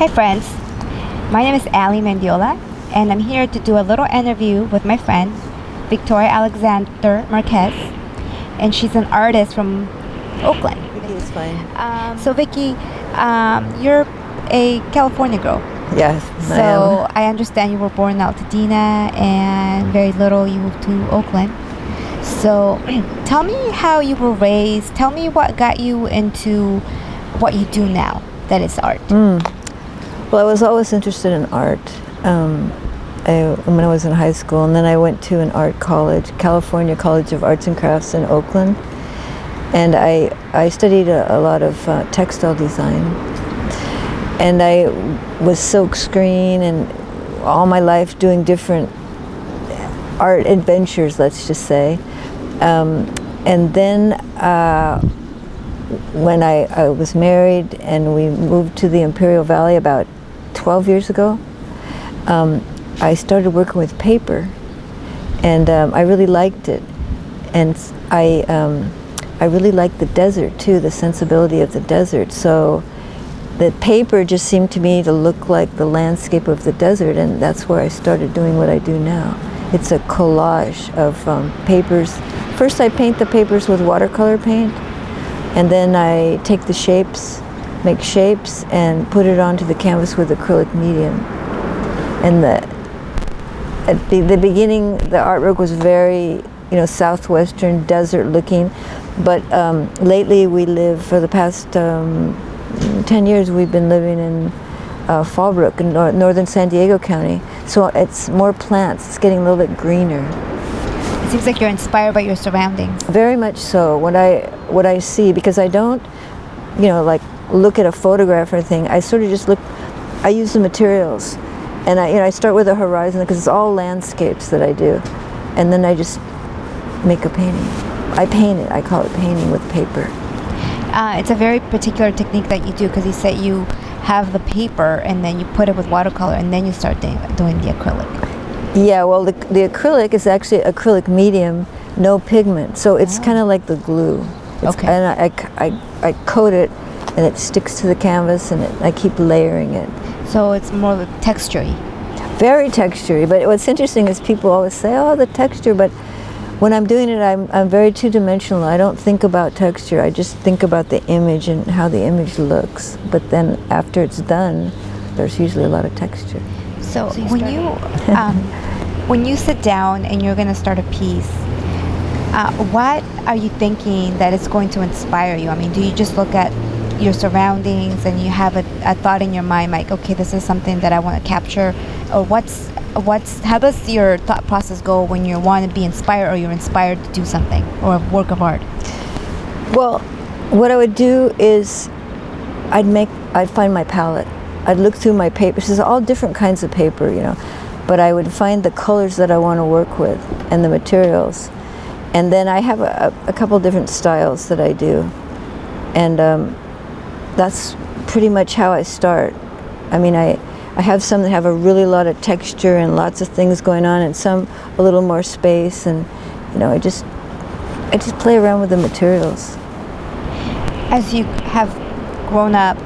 Hey friends, my name is Ali Mendiola and I'm here to do a little interview with my friend Victoria Alexander Marquez, and she's an artist from Oakland. Vicky is fine. So Vicky, you're a California girl. Yes, So I understand you were born in Pasadena and very little you moved to Oakland. So tell me how you were raised. Tell me what got you into what you do now, that is art. Well, I was always interested in art when I was in high school, and then I went to an art college, California College of Arts and Crafts in Oakland, and I studied a lot of textile design, and I was silk screen and all my life doing different art adventures, let's just say. And then when I was married and we moved to the Imperial Valley about 12 years ago, I started working with paper, and I really liked it. And I really liked the desert too, the sensibility of the desert. So the paper just seemed to me to look like the landscape of the desert, and that's where I started doing what I do now. It's a collage of papers. First I paint the papers with watercolor paint, and then I take the shapes, make shapes, and put it onto the canvas with acrylic medium. And at the beginning, the artwork was very, southwestern, desert looking. But lately we live, for the past 10 years, we've been living in Fallbrook in northern San Diego County. So it's more plants, it's getting a little bit greener. It seems like you're inspired by your surroundings. Very much so. What I see, because I don't, like look at a photograph or anything. I sort of just look. I use the materials, and I start with a horizon because it's all landscapes that I do, and then I just make a painting. I paint it. I call it painting with paper. It's a very particular technique that you do, because you say you have the paper and then you put it with watercolor and then you start doing the acrylic. Yeah, well, the acrylic is actually acrylic medium, no pigment, so it's kind of like the glue. Okay. And I coat it, and it sticks to the canvas, and I keep layering it. So it's more like texture-y. Very texture-y, but what's interesting is people always say, oh, the texture, but when I'm doing it, I'm very two-dimensional. I don't think about texture, I just think about the image and how the image looks. But then after it's done, there's usually a lot of texture. So when you sit down and you're going to start a piece, what are you thinking that is going to inspire you? I mean, do you just look at your surroundings and you have a thought in your mind like, okay, this is something that I want to capture? Or how does your thought process go when you want to be inspired, or you're inspired to do something or a work of art? Well, what I would do is I'd find my palette. I'd look through my papers. There's all different kinds of paper, but I would find the colors that I want to work with and the materials. And then I have a couple different styles that I do. And that's pretty much how I start. I mean, I have some that have a really lot of texture and lots of things going on, and some a little more space, and I just play around with the materials. As you have grown up,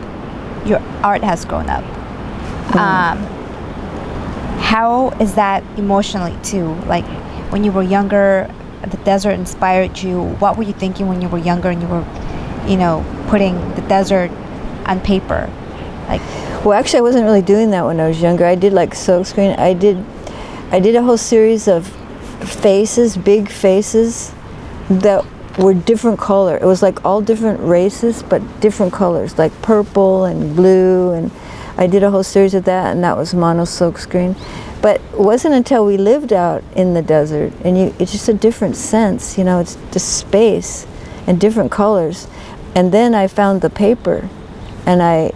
your art has grown up. How is that emotionally too? Like when you were younger, the desert inspired you. What were you thinking when you were younger and you were, putting the desert on paper? Well, actually, I wasn't really doing that when I was younger. I did like silk screen. I did a whole series of faces, big faces, that were different color. It was like all different races, but different colors, like purple and blue. And I did a whole series of that, and that was mono silk screen. But it wasn't until we lived out in the desert, and it's just a different sense. It's just space and different colors. And then I found the paper, and I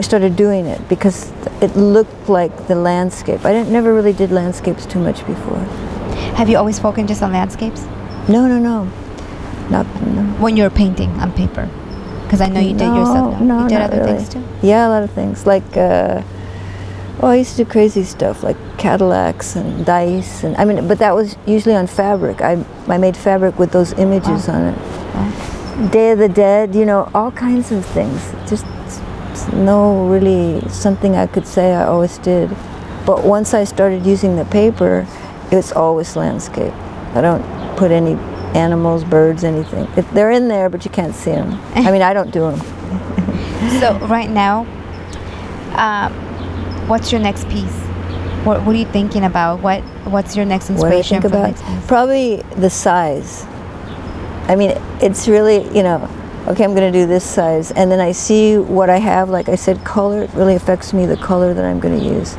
started doing it because it looked like the landscape. I never really did landscapes too much before. Have you always focused just on landscapes? No. No. When you're painting on paper? Because I know you did yourself. No, you did not other really. things too? Yeah, a lot of things. Like, I used to do crazy stuff like Cadillacs and dice, but that was usually on fabric. I made fabric with those images on it. Day of the Dead, all kinds of things. Just no really something I could say I always did. But once I started using the paper, it's always landscape. I don't put any animals, birds, anything. They're in there, but you can't see them. I mean, I don't do them. So right now, what's your next piece? What are you thinking about? What's your next inspiration What do I think for the about? next piece? Probably the size. I mean, it's really, you know, okay, I'm going to do this size, and then I see what I have. Like I said, color, it really affects me, the color that I'm going to use.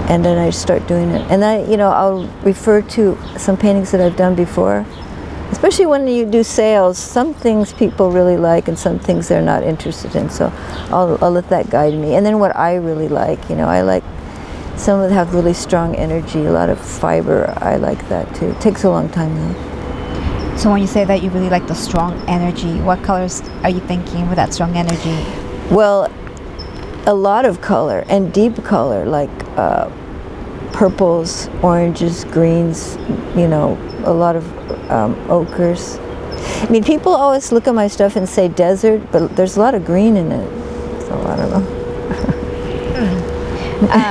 And then I start doing it. And then, you know, I'll refer to some paintings that I've done before. Especially when you do sales, some things people really like and some things they're not interested in. So I'll let that guide me. And then what I really like, you know, I like some that have really strong energy, a lot of fiber. I like that too. It takes a long time though. So when you say that you really like the strong energy, what colors are you thinking with that strong energy? Well, a lot of color and deep color, like purples, oranges, greens, you know, a lot of ochres. I mean, people always look at my stuff and say desert, but there's a lot of green in it. So I don't know.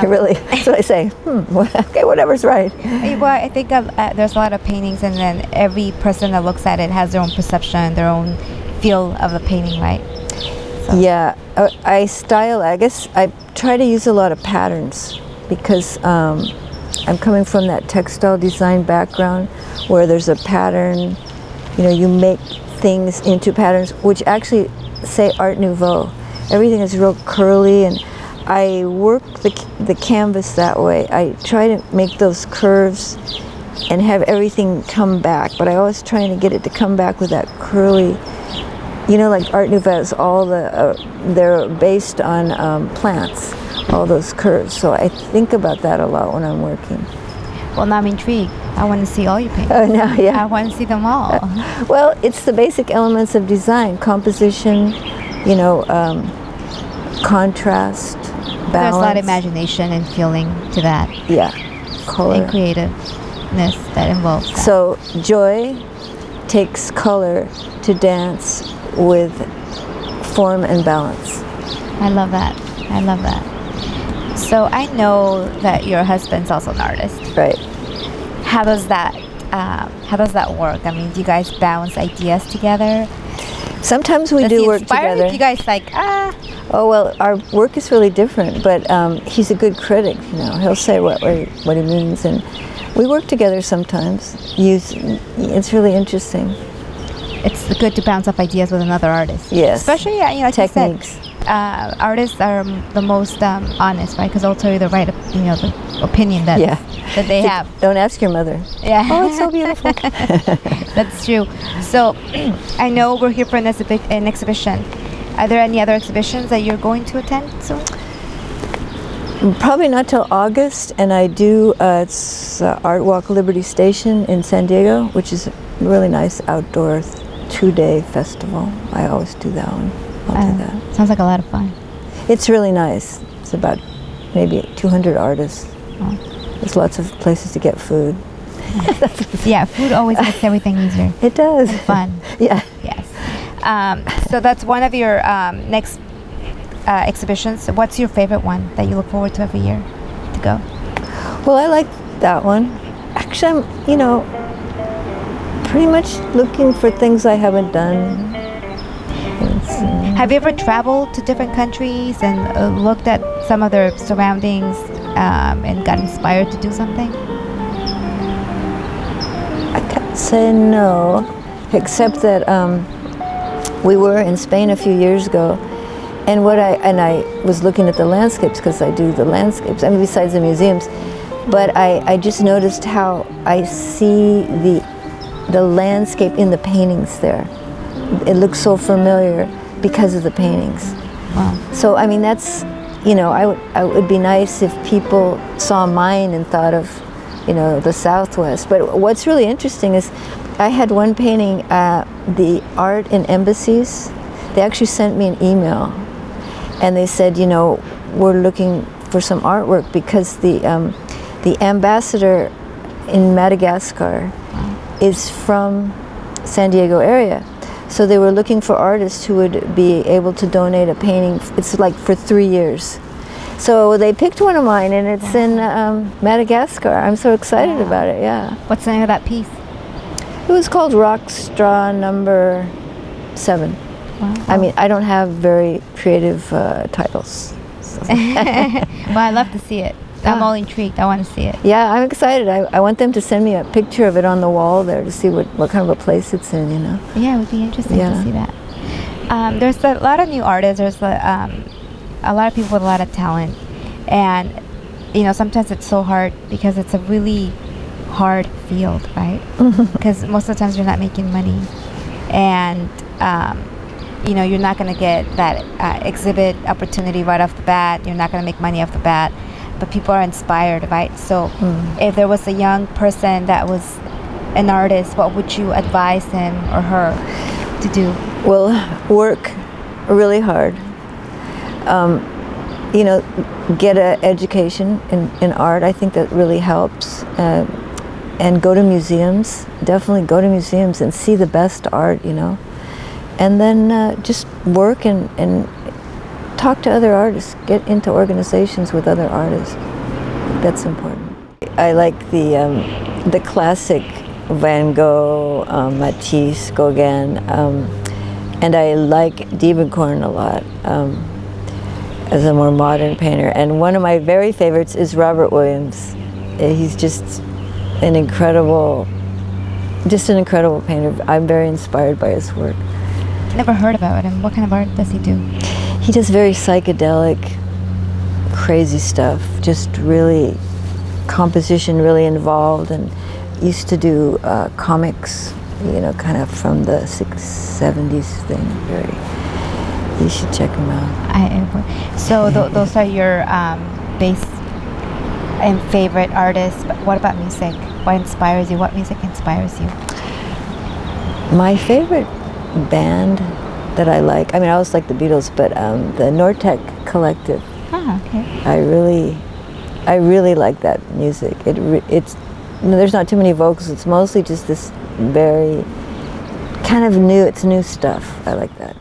Really, that's what I say. Okay, whatever's right. Well, I think there's a lot of paintings, and then every person that looks at it has their own perception, their own feel of the painting, right? So. Yeah, I guess I try to use a lot of patterns because I'm coming from that textile design background where there's a pattern, you know, you make things into patterns, which actually say Art Nouveau. Everything is real curly, and I work the canvas that way. I try to make those curves and have everything come back, but I always trying to get it to come back with that curly, you know, like Art Nouveau is all they're based on plants, all those curves. So I think about that a lot when I'm working. Well, now I'm intrigued. I want to see all your paintings. Oh, no, yeah. I want to see them all. Well, it's the basic elements of design, composition, you know, contrast, balance. There's a lot of imagination and feeling to that. Yeah, color. And creativeness that involves that. So joy takes color to dance with form and balance. I love that. I love that. So I know that your husband's also an artist. Right. How does that work? I mean, do you guys bounce ideas together? Sometimes we Does do he work inspire together. You guys like Oh well, our work is really different, but he's a good critic. You know, he'll say what he means, and we work together sometimes. It's really interesting. It's good to bounce off ideas with another artist. Yes. Especially, you know, like techniques. You said, artists are the most honest, right? Because they'll tell you the right, you know, the opinion that they have. Don't ask your mother. Yeah. Oh, it's so beautiful. That's true. So, I know we're here for an exhibition. Are there any other exhibitions that you're going to attend soon? Probably not till August, and I do, it's Art Walk Liberty Station in San Diego, which is a really nice outdoor 2-day festival. I always do that one. I'll do that. Sounds like a lot of fun. It's really nice. It's about maybe 200 artists. Oh. There's lots of places to get food. Yeah, food always makes everything easier. It does. And fun. Yeah. Yes. So that's one of your next exhibitions. What's your favorite one that you look forward to every year to go? Well, I like that one. Actually, I'm, you know, pretty much looking for things I haven't done. Have you ever traveled to different countries and looked at some of their surroundings and got inspired to do something? I can't say no, except that we were in Spain a few years ago, and I was looking at the landscapes because I do the landscapes. I mean, besides the museums, but I just noticed how I see the landscape in the paintings there. It looks so familiar because of the paintings. Wow. So I mean, that's, you know, I would be nice if people saw mine and thought of, you know, the Southwest. But what's really interesting is I had one painting, the art in embassies. They actually sent me an email, and they said, you know, we're looking for some artwork because the ambassador in Madagascar is from San Diego area. So they were looking for artists who would be able to donate a painting. It's like for 3 years. So they picked one of mine, and it's in Madagascar. I'm so excited about it, yeah. What's the name of that piece? It was called Rock Straw Number 7. Wow. I mean, I don't have very creative titles. So. Well, I'd love to see it. I'm all intrigued. I want to see it. Yeah, I'm excited. I want them to send me a picture of it on the wall there to see what kind of a place it's in, you know. Yeah, it would be interesting to see that. There's a lot of new artists. There's a lot of people with a lot of talent. And, you know, sometimes it's so hard because it's a really hard field, right? Because most of the times you're not making money. And, you know, you're not going to get that exhibit opportunity right off the bat. You're not going to make money off the bat. But people are inspired, right? So if there was a young person that was an artist, what would you advise him or her to do? Well, work really hard. You know, get an education in art. I think that really helps. And go to museums. Definitely go to museums and see the best art, you know. And then just work and talk to other artists. Get into organizations with other artists. That's important. I like the classic Van Gogh, Matisse, Gauguin, and I like Diebenkorn a lot as a more modern painter. And one of my very favorites is Robert Williams. He's just an incredible painter. I'm very inspired by his work. Never heard about him. What kind of art does he do? He does very psychedelic, crazy stuff. Just really, composition really involved, and used to do comics, you know, kind of from the 70s thing. You should check him out. So those are your base and favorite artists. But what about music? What inspires you? What music inspires you? My favorite band that I like, I mean, I always like the Beatles, but the Nortec Collective. Ah, okay. I really like that music. It's you know, there's not too many vocals. It's mostly just this very kind of new. It's new stuff. I like that.